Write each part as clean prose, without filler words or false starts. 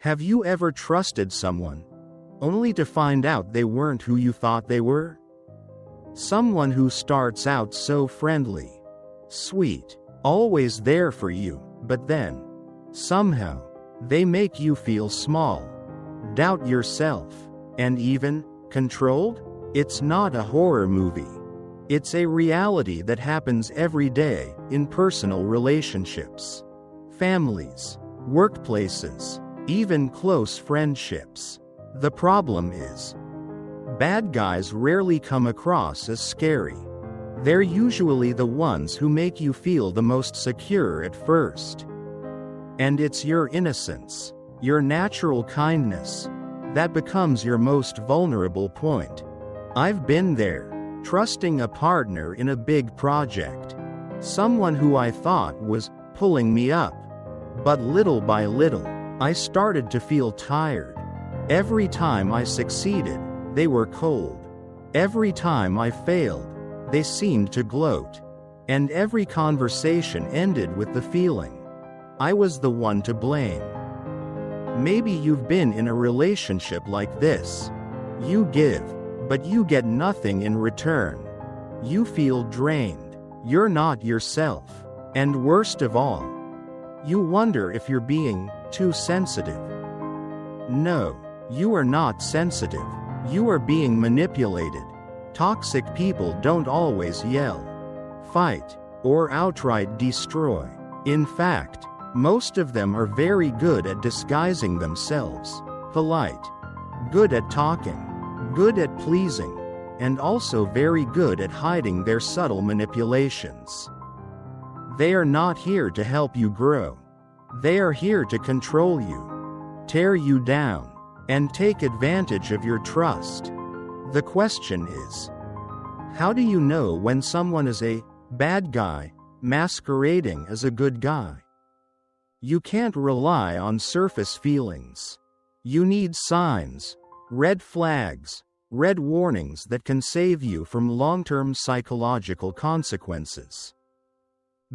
Have you ever trusted someone, only to find out they weren't who you thought they were? Someone who starts out so friendly, sweet, always there for you, but then, somehow, they make you feel small, doubt yourself, and even controlled? It's not a horror movie. It's a reality that happens every day in personal relationships, families, workplaces, even close friendships. The problem is, bad guys rarely come across as scary. They're usually the ones who make you feel the most secure at first. And it's your innocence, your natural kindness, that becomes your most vulnerable point. I've been there, trusting a partner in a big project. Someone who I thought was pulling me up. But little by little, I started to feel tired. Every time I succeeded, they were cold. Every time I failed, they seemed to gloat. And every conversation ended with the feeling I was the one to blame. Maybe you've been in a relationship like this. You give, but you get nothing in return. You feel drained. You're not yourself. And worst of all, you wonder if you're being too sensitive. No, you are not sensitive. You are being manipulated. Toxic people don't always yell, fight, or outright destroy. In fact, most of them are very good at disguising themselves, polite, good at talking, good at pleasing, and also very good at hiding their subtle manipulations. They are not here to help you grow. They are here to control you, tear you down, and take advantage of your trust. The question is, how do you know when someone is a bad guy masquerading as a good guy? You can't rely on surface feelings. You need signs, red flags, red warnings that can save you from long-term psychological consequences.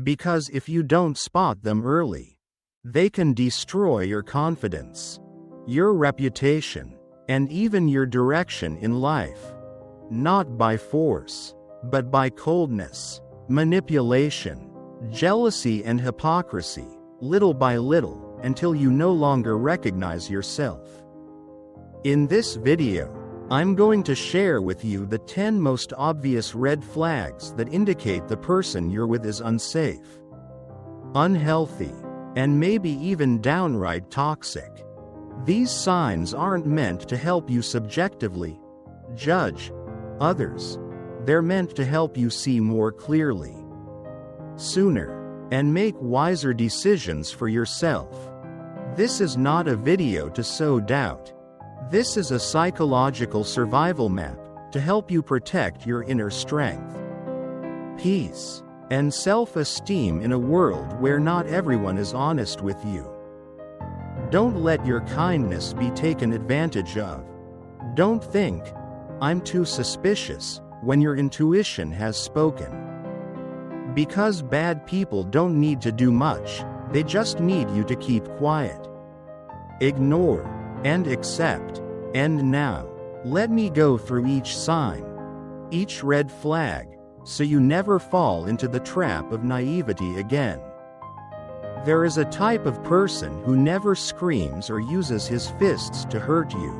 Because if you don't spot them early, they can destroy your confidence, your reputation, and even your direction in life. Not by force, but by coldness, manipulation, jealousy, and hypocrisy, little by little, until you no longer recognize yourself. In this video, I'm going to share with you the 10 most obvious red flags that indicate the person you're with is unsafe, unhealthy, and maybe even downright toxic. These signs aren't meant to help you subjectively judge others. They're meant to help you see more clearly, sooner, and make wiser decisions for yourself. This is not a video to sow doubt. This is a psychological survival map to help you protect your inner strength, peace, and self-esteem in a world where not everyone is honest with you. Don't let your kindness be taken advantage of. Don't think, "I'm too suspicious," when your intuition has spoken. Because bad people don't need to do much, they just need you to keep quiet. Ignore and accept. And now, let me go through each sign, each red flag, so you never fall into the trap of naivety again. There is a type of person who never screams or uses his fists to hurt you.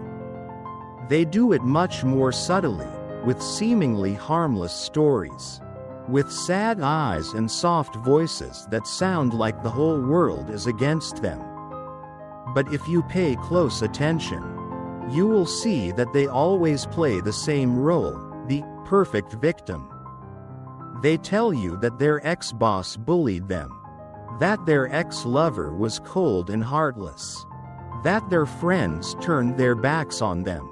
They do it much more subtly, with seemingly harmless stories, with sad eyes and soft voices that sound like the whole world is against them. But if you pay close attention, you will see that they always play the same role, the perfect victim. They tell you that their ex-boss bullied them, that their ex-lover was cold and heartless, that their friends turned their backs on them,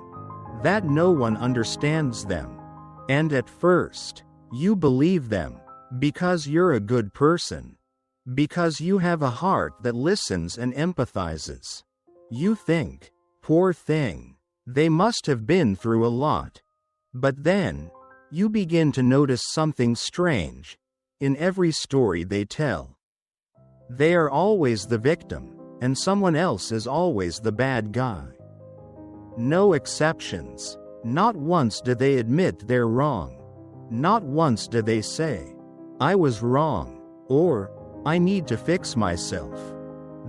that no one understands them. And at first, you believe them, because you're a good person, because you have a heart that listens and empathizes. You think, "Poor thing, they must have been through a lot." But then, you begin to notice something strange in every story they tell. They are always the victim, and someone else is always the bad guy. No exceptions. Not once do they admit they're wrong. Not once do they say, "I was wrong," or "I need to fix myself."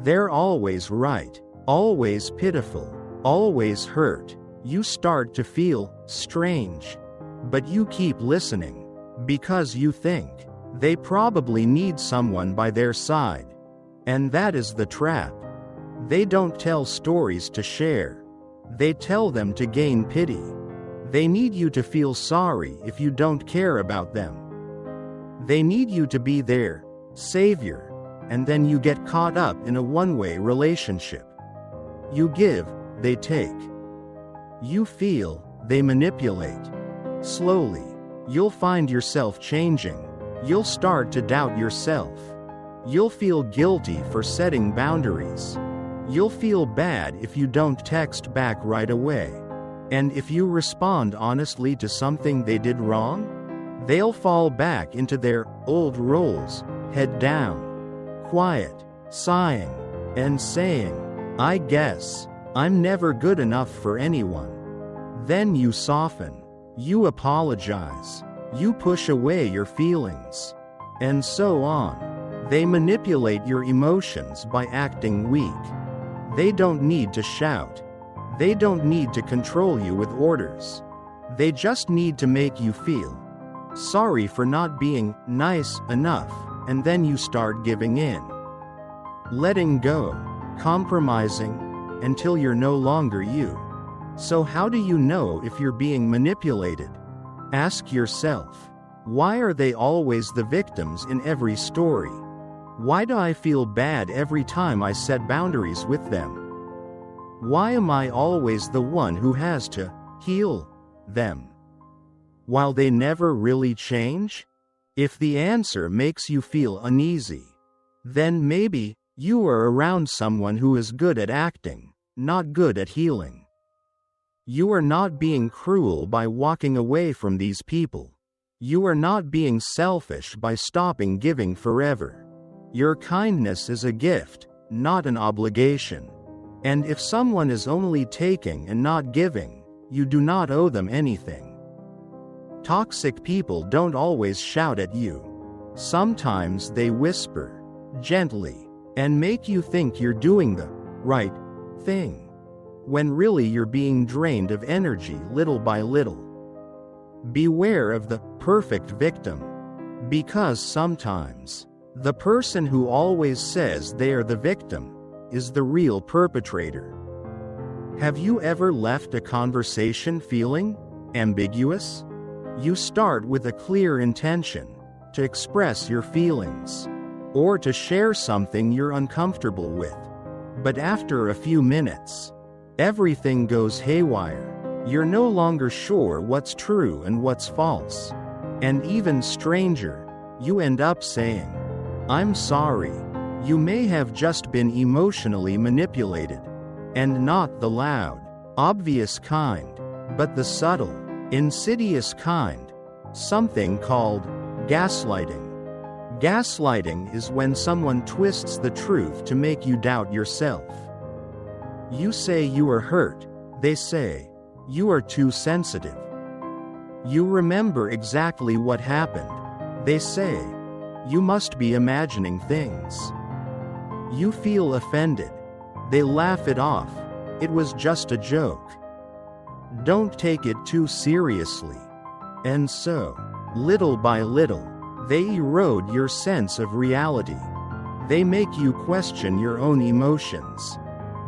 They're always right, always pitiful, always hurt. You start to feel strange. But you keep listening, because you think they probably need someone by their side. And that is the trap. They don't tell stories to share. They tell them to gain pity. They need you to feel sorry if you don't care about them. They need you to be their savior, and then you get caught up in a one-way relationship. You give, they take. You feel, they manipulate. Slowly, you'll find yourself changing. You'll start to doubt yourself. You'll feel guilty for setting boundaries. You'll feel bad if you don't text back right away. And if you respond honestly to something they did wrong, they'll fall back into their old roles, head down, quiet, sighing, and saying, "I guess I'm never good enough for anyone." Then you soften. You apologize. You push away your feelings. And so on. They manipulate your emotions by acting weak. They don't need to shout. They don't need to control you with orders. They just need to make you feel sorry for not being nice enough, and then you start giving in. Letting go, compromising, until you're no longer you. So how do you know if you're being manipulated? Ask yourself, why are they always the victims in every story? Why do I feel bad every time I set boundaries with them? Why am I always the one who has to heal them? While they never really change? If the answer makes you feel uneasy, then maybe you are around someone who is good at acting, not good at healing. You are not being cruel by walking away from these people. You are not being selfish by stopping giving forever. Your kindness is a gift, not an obligation. And if someone is only taking and not giving, you do not owe them anything. Toxic people don't always shout at you. Sometimes they whisper, gently, and make you think you're doing the right thing, when really you're being drained of energy little by little. Beware of the perfect victim, because sometimes the person who always says they are the victim is the real perpetrator. Have you ever left a conversation feeling ambiguous? You start with a clear intention to express your feelings or to share something you're uncomfortable with. But after a few minutes, everything goes haywire. You're no longer sure what's true and what's false. And even stranger, you end up saying, "I'm sorry." You may have just been emotionally manipulated. And not the loud, obvious kind, but the subtle, insidious kind. Something called gaslighting. Gaslighting is when someone twists the truth to make you doubt yourself. You say you are hurt. They say, "You are too sensitive." You remember exactly what happened. They say, "You must be imagining things." You feel offended. They laugh it off. "It was just a joke." Don't take it too seriously. And so, little by little, they erode your sense of reality. They make you question your own emotions.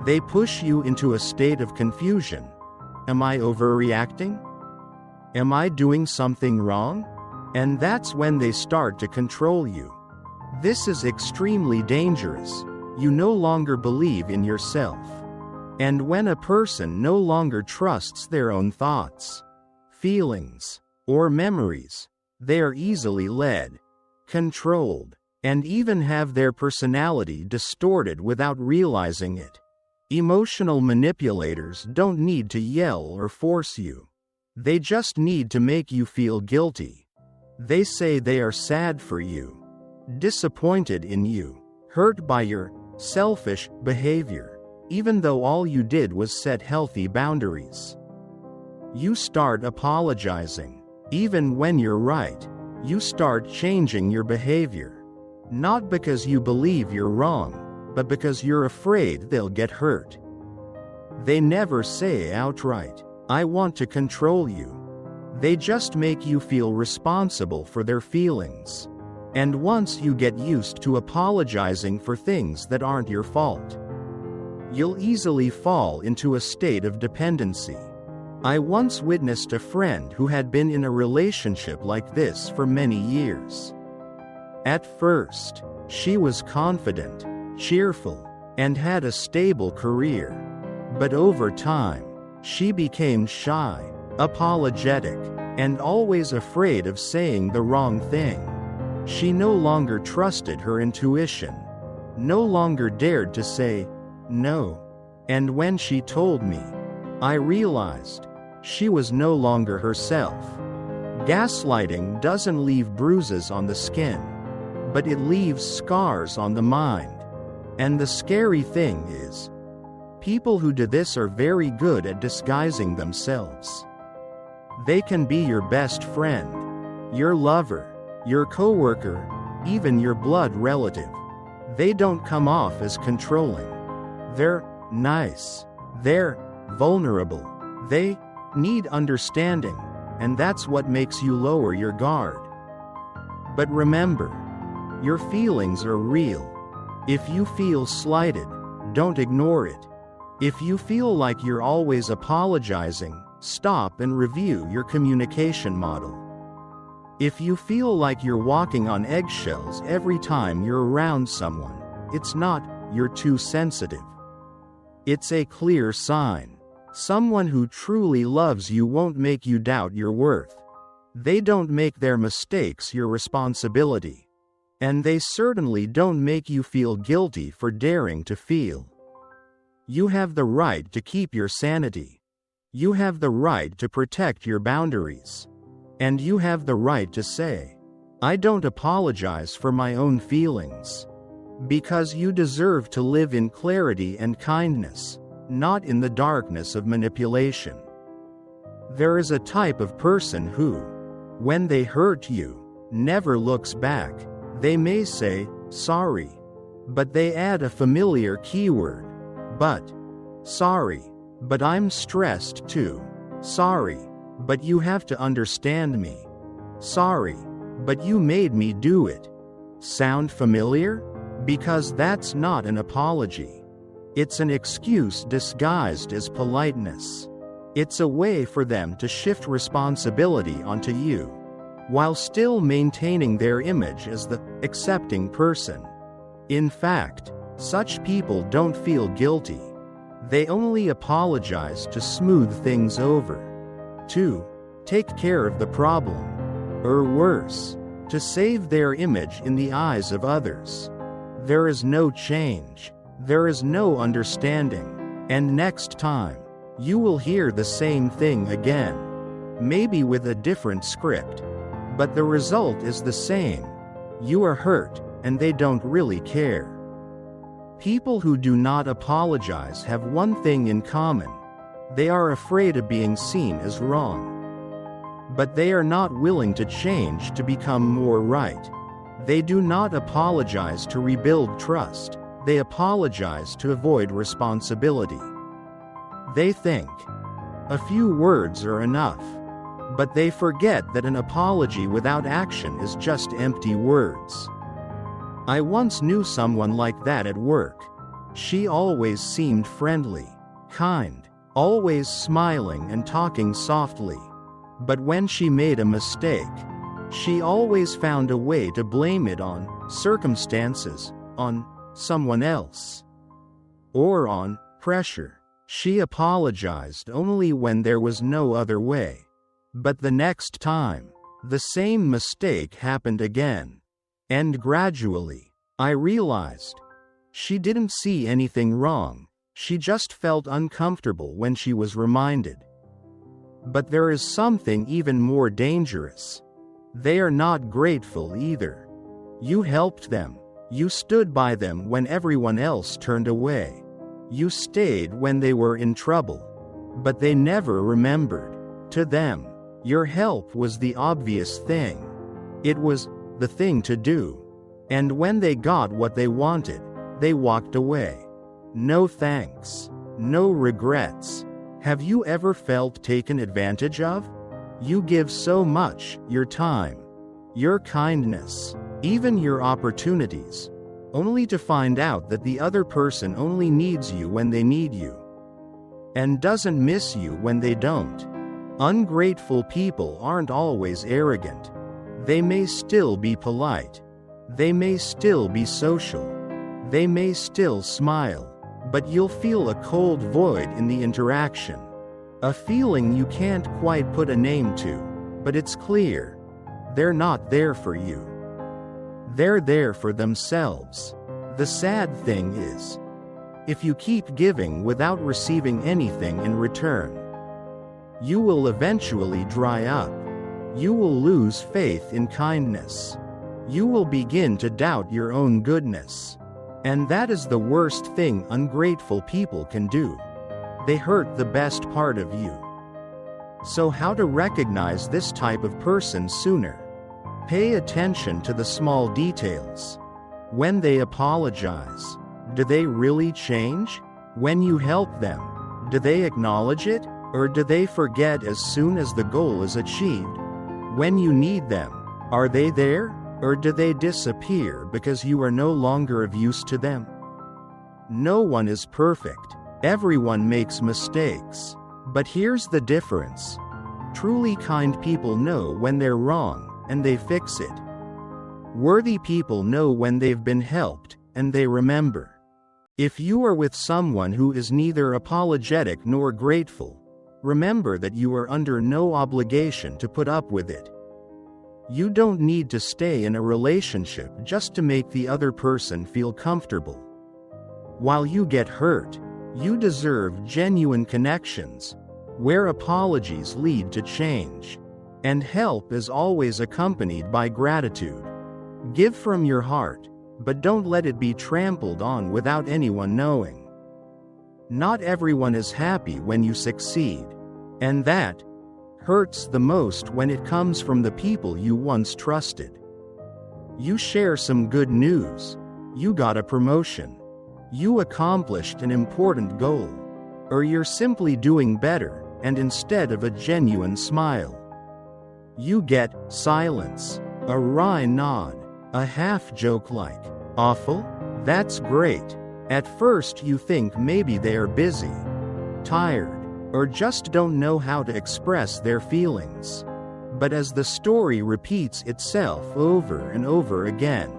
They push you into a state of confusion. Am I overreacting? Am I doing something wrong? And that's when they start to control you. This is extremely dangerous. You no longer believe in yourself. And when a person no longer trusts their own thoughts, feelings, or memories, they are easily led, controlled, and even have their personality distorted without realizing it. Emotional manipulators don't need to yell or force you. They just need to make you feel guilty. They say they are sad for you, disappointed in you, hurt by your selfish behavior, even though all you did was set healthy boundaries. You start apologizing. Even when you're right, you start changing your behavior. Not because you believe you're wrong, but because you're afraid they'll get hurt. They never say outright, "I want to control you." They just make you feel responsible for their feelings. And once you get used to apologizing for things that aren't your fault, you'll easily fall into a state of dependency. I once witnessed a friend who had been in a relationship like this for many years. At first, she was confident, cheerful, and had a stable career. But over time, she became shy, apologetic, and always afraid of saying the wrong thing. She no longer trusted her intuition, no longer dared to say no. And when she told me, I realized she was no longer herself. Gaslighting doesn't leave bruises on the skin, but it leaves scars on the mind. And the scary thing is, people who do this are very good at disguising themselves. They can be your best friend, your lover, your coworker, even your blood relative. They don't come off as controlling. They're nice. They're vulnerable. They need understanding, and that's what makes you lower your guard. But remember, your feelings are real. If you feel slighted, don't ignore it. If you feel like you're always apologizing, stop and review your communication model. If you feel like you're walking on eggshells every time you're around someone, it's not you're too sensitive. It's a clear sign. Someone who truly loves you won't make you doubt your worth. They don't make their mistakes your responsibility. And they certainly don't make you feel guilty for daring to feel. You have the right to keep your sanity. You have the right to protect your boundaries. And you have the right to say, I don't apologize for my own feelings. Because you deserve to live in clarity and kindness, not in the darkness of manipulation. There is a type of person who, when they hurt you, never looks back. They may say, sorry, but they add a familiar keyword. But, sorry, but I'm stressed too. Sorry, but you have to understand me. Sorry, but you made me do it. Sound familiar? Because that's not an apology. It's an excuse disguised as politeness. It's a way for them to shift responsibility onto you, while still maintaining their image as the accepting person. In fact, such people don't feel guilty. They only apologize to smooth things over, to take care of the problem, or worse, to save their image in the eyes of others. There is no change. There is no understanding. And next time, you will hear the same thing again. Maybe with a different script. But the result is the same. You are hurt, and they don't really care. People who do not apologize have one thing in common. They are afraid of being seen as wrong. But they are not willing to change to become more right. They do not apologize to rebuild trust. They apologize to avoid responsibility. They think a few words are enough. But they forget that an apology without action is just empty words. I once knew someone like that at work. She always seemed friendly, kind, always smiling and talking softly. But when she made a mistake, she always found a way to blame it on circumstances, on someone else, or on pressure. She apologized only when there was no other way. But the next time, the same mistake happened again. And gradually, I realized she didn't see anything wrong. She just felt uncomfortable when she was reminded. But there is something even more dangerous. They are not grateful either. You helped them. You stood by them when everyone else turned away. You stayed when they were in trouble. But they never remembered. To them, your help was the obvious thing. It was the thing to do. And when they got what they wanted, they walked away. No thanks. No regrets. Have you ever felt taken advantage of? You give so much, your time, your kindness, even your opportunities, only to find out that the other person only needs you when they need you, and doesn't miss you when they don't. Ungrateful people aren't always arrogant. They may still be polite. They may still be social. They may still smile. But you'll feel a cold void in the interaction. A feeling you can't quite put a name to, but it's clear. They're not there for you. They're there for themselves. The sad thing is, if you keep giving without receiving anything in return, you will eventually dry up. You will lose faith in kindness. You will begin to doubt your own goodness. And that is the worst thing ungrateful people can do. They hurt the best part of you. So how to recognize this type of person sooner? Pay attention to the small details. When they apologize, do they really change? When you help them, do they acknowledge it, or do they forget as soon as the goal is achieved? When you need them, are they there? Or do they disappear because you are no longer of use to them? No one is perfect. Everyone makes mistakes. But here's the difference. Truly kind people know when they're wrong, and they fix it. Worthy people know when they've been helped, and they remember. If you are with someone who is neither apologetic nor grateful, remember that you are under no obligation to put up with it. You don't need to stay in a relationship just to make the other person feel comfortable. While you get hurt, you deserve genuine connections, where apologies lead to change, and help is always accompanied by gratitude. Give from your heart, but don't let it be trampled on without anyone knowing. Not everyone is happy when you succeed, and that hurts the most when it comes from the people you once trusted. You share some good news. You got a promotion. You accomplished an important goal. Or you're simply doing better, and instead of a genuine smile, you get silence, a wry nod, a half joke like, "Awful? That's great." At first you think maybe they are busy, tired, or just don't know how to express their feelings. But as the story repeats itself over and over again,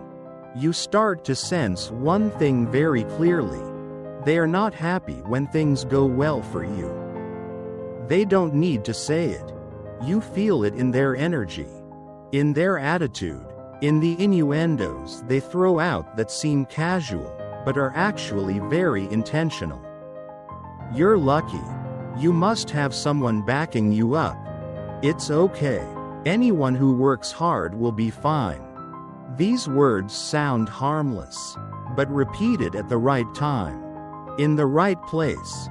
you start to sense one thing very clearly. They are not happy when things go well for you. They don't need to say it. You feel it in their energy, in their attitude, in the innuendos they throw out that seem casual, but are actually very intentional. You're lucky. You must have someone backing you up. It's okay. Anyone who works hard will be fine. These words sound harmless, but repeated at the right time, in the right place,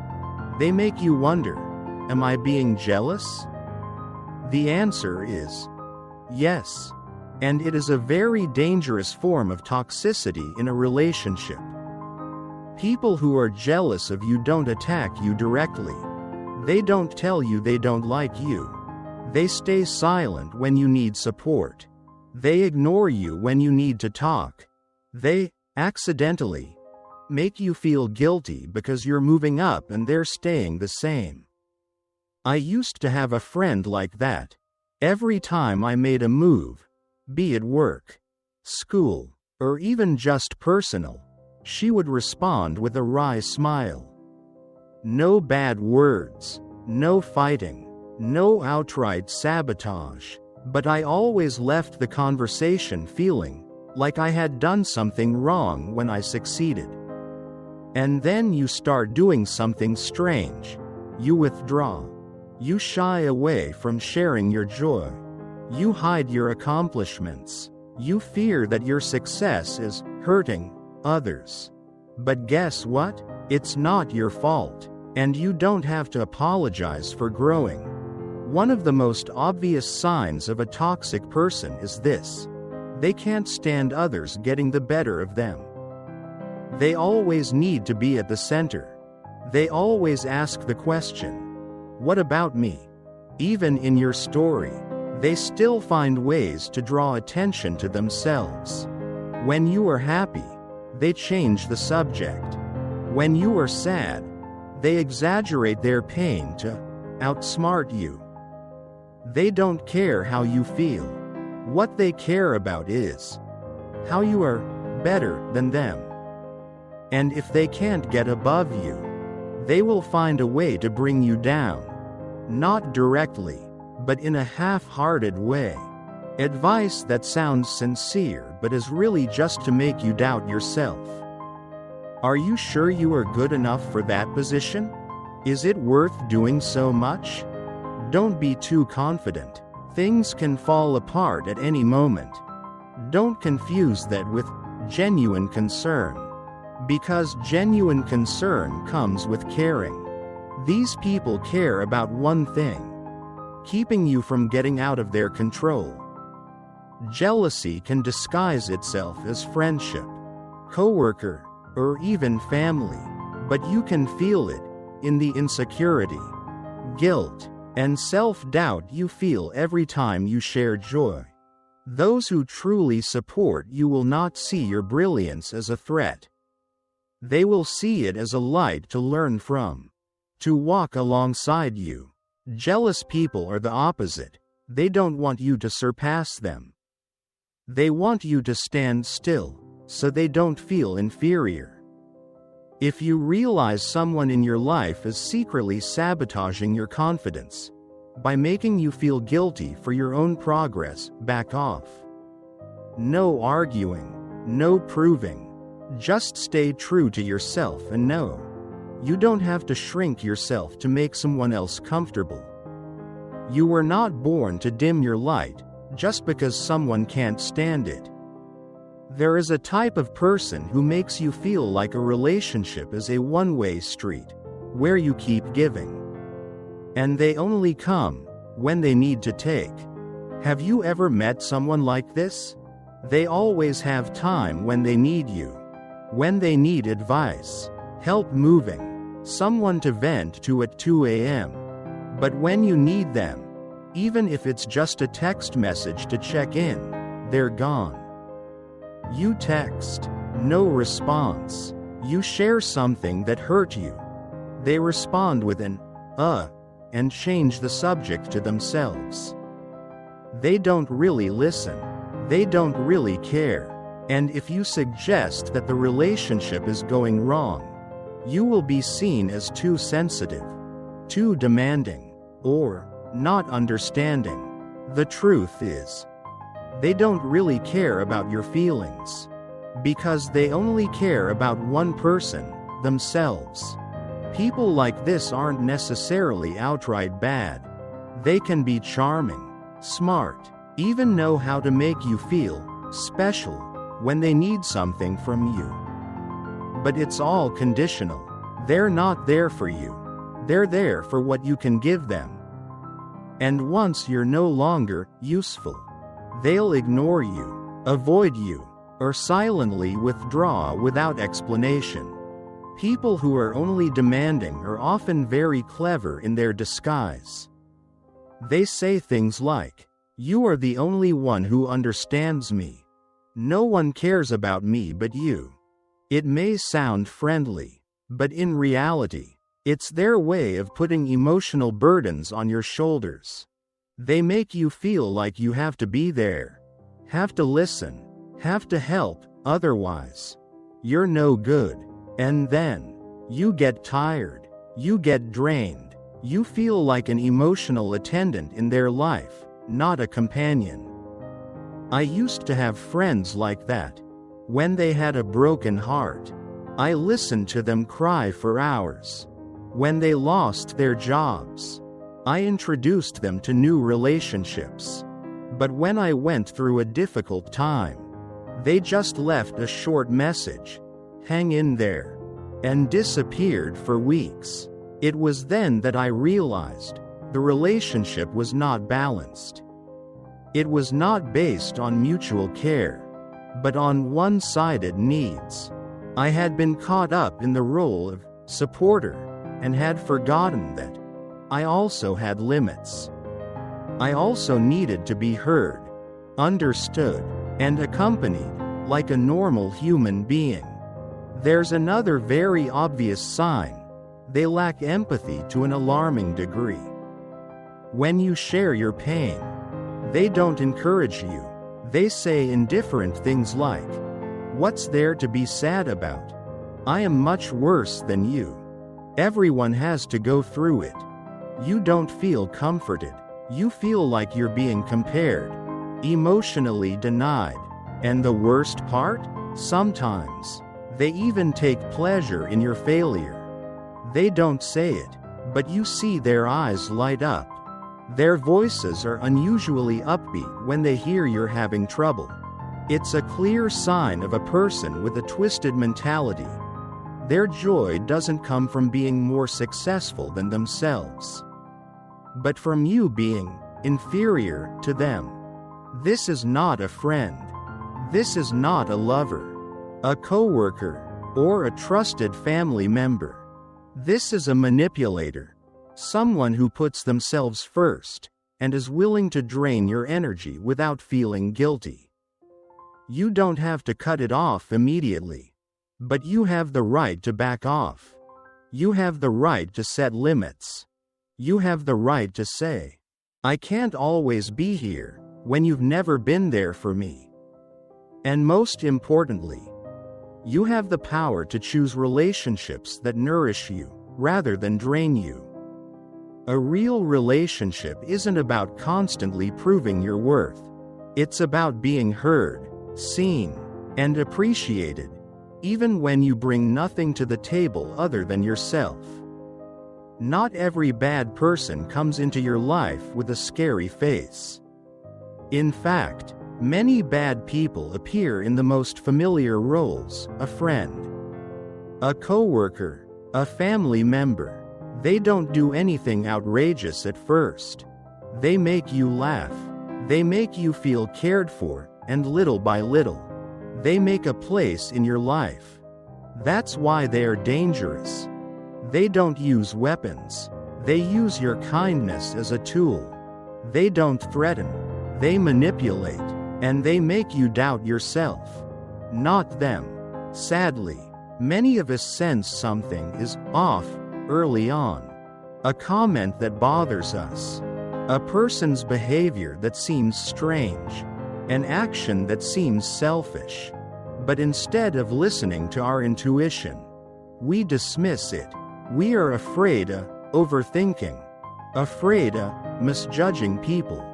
they make you wonder, am I being jealous? The answer is yes. And it is a very dangerous form of toxicity in a relationship. People who are jealous of you don't attack you directly. They don't tell you they don't like you. They stay silent when you need support. They ignore you when you need to talk. They, accidentally, make you feel guilty because you're moving up and they're staying the same. I used to have a friend like that. Every time I made a move, be it work, school, or even just personal, she would respond with a wry smile. No bad words, no fighting, no outright sabotage, but I always left the conversation feeling like I had done something wrong when I succeeded. And then you start doing something strange. You withdraw. You shy away from sharing your joy. You hide your accomplishments. You fear that your success is hurting others. But guess what? It's not your fault, and you don't have to apologize for growing. One of the most obvious signs of a toxic person is this: they can't stand others getting the better of them. They always need to be at the center. They always ask the question, "What about me?" Even in your story, they still find ways to draw attention to themselves. When you are happy, they change the subject. When you are sad, they exaggerate their pain to outsmart you. They don't care how you feel. What they care about is how you are better than them. And if they can't get above you, they will find a way to bring you down. Not directly, but in a half-hearted way. Advice that sounds sincere but is really just to make you doubt yourself. Are you sure you are good enough for that position? Is it worth doing so much? Don't be too confident. Things can fall apart at any moment. Don't confuse that with genuine concern, because genuine concern comes with caring. These people care about one thing: keeping you from getting out of their control. Jealousy can disguise itself as friendship, coworker, or even family, but you can feel it in the insecurity, guilt, and self-doubt you feel every time you share joy. Those who truly support you will not see your brilliance as a threat. They will see it as a light to learn from, to walk alongside you. Jealous people are the opposite. They don't want you to surpass them. They want you to stand still, so they don't feel inferior. If you realize someone in your life is secretly sabotaging your confidence by making you feel guilty for your own progress, back off. No arguing, no proving. Just stay true to yourself and know you don't have to shrink yourself to make someone else comfortable. You were not born to dim your light just because someone can't stand it. There is a type of person who makes you feel like a relationship is a one-way street, where you keep giving, and they only come when they need to take. Have you ever met someone like this? They always have time when they need you, when they need advice, help moving, someone to vent to at 2 a.m. But when you need them, even if it's just a text message to check in, they're gone. You text, no response. You share something that hurt you. They respond with an, and change the subject to themselves. They don't really listen. They don't really care. And if you suggest that the relationship is going wrong, you will be seen as too sensitive, too demanding, or not understanding. The truth is, they don't really care about your feelings, because they only care about one person, themselves. People like this aren't necessarily outright bad. They can be charming, smart, even know how to make you feel special when they need something from you. But it's all conditional. They're not there for you. They're there for what you can give them. And once you're no longer useful, they'll ignore you, avoid you, or silently withdraw without explanation. People who are only demanding are often very clever in their disguise. They say things like, "You are the only one who understands me. No one cares about me but you." It may sound friendly, but in reality, it's their way of putting emotional burdens on your shoulders. They make you feel like you have to be there, have to listen, have to help, otherwise you're no good. And then you get tired, you get drained, you feel like an emotional attendant in their life, not a companion. I used to have friends like that. When they had a broken heart, I listened to them cry for hours. When they lost their jobs, I introduced them to new relationships. But when I went through a difficult time, They just left a short message, "Hang in there," and disappeared for weeks. It was then that I realized the relationship was not balanced. It was not based on mutual care, but on one-sided needs. I had been caught up in the role of supporter and had forgotten that I also had limits. I also needed to be heard, understood, and accompanied like a normal human being. There's another very obvious sign. They lack empathy to an alarming degree. When you share your pain, they don't encourage you. They say indifferent things like, "What's there to be sad about? I am much worse than you. Everyone has to go through it." You don't feel comforted. You feel like you're being compared, emotionally denied. And the worst part? Sometimes, they even take pleasure in your failure. They don't say it, but you see their eyes light up. Their voices are unusually upbeat when they hear you're having trouble. It's a clear sign of a person with a twisted mentality. Their joy doesn't come from being more successful than themselves, but from you being inferior to them. This is not a friend. This is not a lover, a coworker, or a trusted family member. This is a manipulator, someone who puts themselves first and is willing to drain your energy without feeling guilty. You don't have to cut it off immediately, but you have the right to back off. You have the right to set limits. You have the right to say, "I can't always be here," when you've never been there for me. And most importantly, you have the power to choose relationships that nourish you, rather than drain you. A real relationship isn't about constantly proving your worth. It's about being heard, seen, and appreciated, even when you bring nothing to the table other than yourself. Not every bad person comes into your life with a scary face. In fact, many bad people appear in the most familiar roles: a friend, a coworker, a family member. They don't do anything outrageous at first. They make you laugh. They make you feel cared for, and little by little, they make a place in your life. That's why they are dangerous. They don't use weapons. They use your kindness as a tool. They don't threaten. They manipulate. And they make you doubt yourself, not them. Sadly, many of us sense something is off early on. A comment that bothers us, a person's behavior that seems strange, an action that seems selfish. But instead of listening to our intuition, we dismiss it. We are afraid of overthinking, afraid of misjudging people,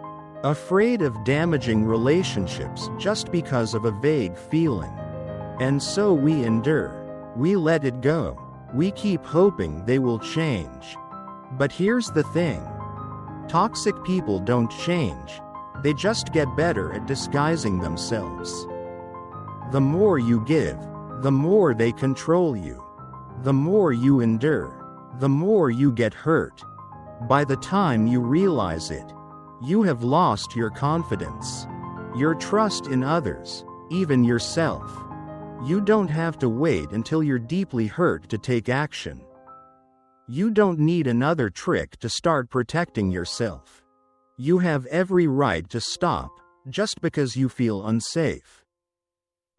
afraid of damaging relationships just because of a vague feeling. And so we endure. We let it go. We keep hoping they will change. But here's the thing. Toxic people don't change. They just get better at disguising themselves. The more you give, the more they control you. The more you endure, the more you get hurt. By the time you realize it, you have lost your confidence, your trust in others, even yourself. You don't have to wait until you're deeply hurt to take action. You don't need another trick to start protecting yourself. You have every right to stop, just because you feel unsafe.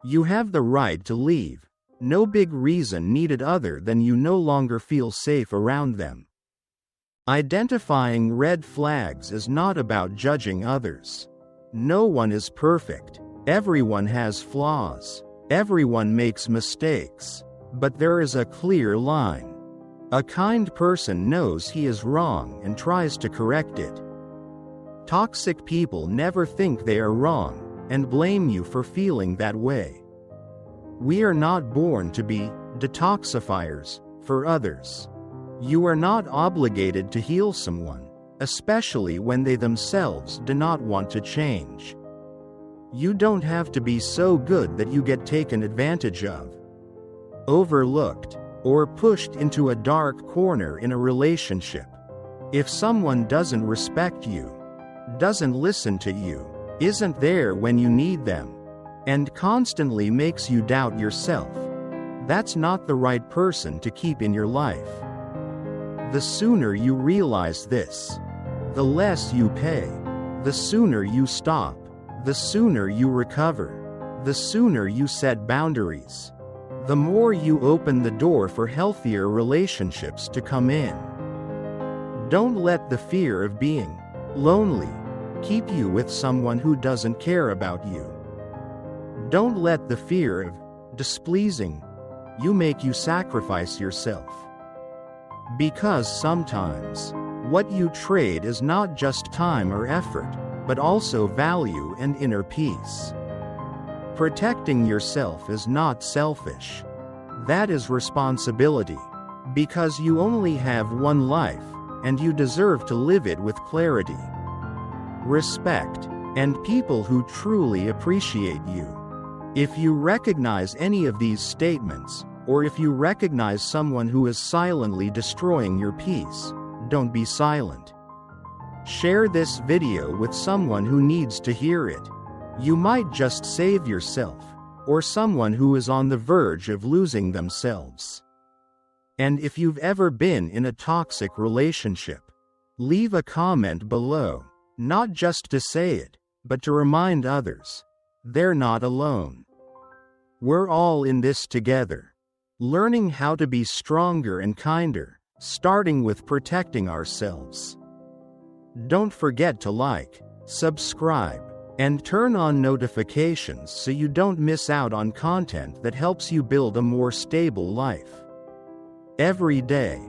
You have the right to leave. No big reason needed other than you no longer feel safe around them. Identifying red flags is not about judging others. No one is perfect. Everyone has flaws. Everyone makes mistakes. But there is a clear line. A kind person knows he is wrong and tries to correct it. Toxic people never think they are wrong and blame you for feeling that way. We are not born to be detoxifiers for others. You are not obligated to heal someone, especially when they themselves do not want to change. You don't have to be so good that you get taken advantage of, overlooked, or pushed into a dark corner in a relationship. If someone doesn't respect you, doesn't listen to you, isn't there when you need them, and constantly makes you doubt yourself, that's not the right person to keep in your life. The sooner you realize this, the less you pay. The sooner you stop, the sooner you recover, the sooner you set boundaries, the more you open the door for healthier relationships to come in. Don't let the fear of being lonely keep you with someone who doesn't care about you. Don't let the fear of displeasing you make you sacrifice yourself. Because sometimes, what you trade is not just time or effort, but also value and inner peace. Protecting yourself is not selfish. That is responsibility. Because you only have one life, and you deserve to live it with clarity, respect, and people who truly appreciate you. If you recognize any of these statements, or if you recognize someone who is silently destroying your peace, don't be silent. Share this video with someone who needs to hear it. You might just save yourself, or someone who is on the verge of losing themselves. And if you've ever been in a toxic relationship, leave a comment below, not just to say it, but to remind others they're not alone. We're all in this together, learning how to be stronger and kinder, starting with protecting ourselves. Don't forget to like, subscribe, and turn on notifications so you don't miss out on content that helps you build a more stable life. Every day,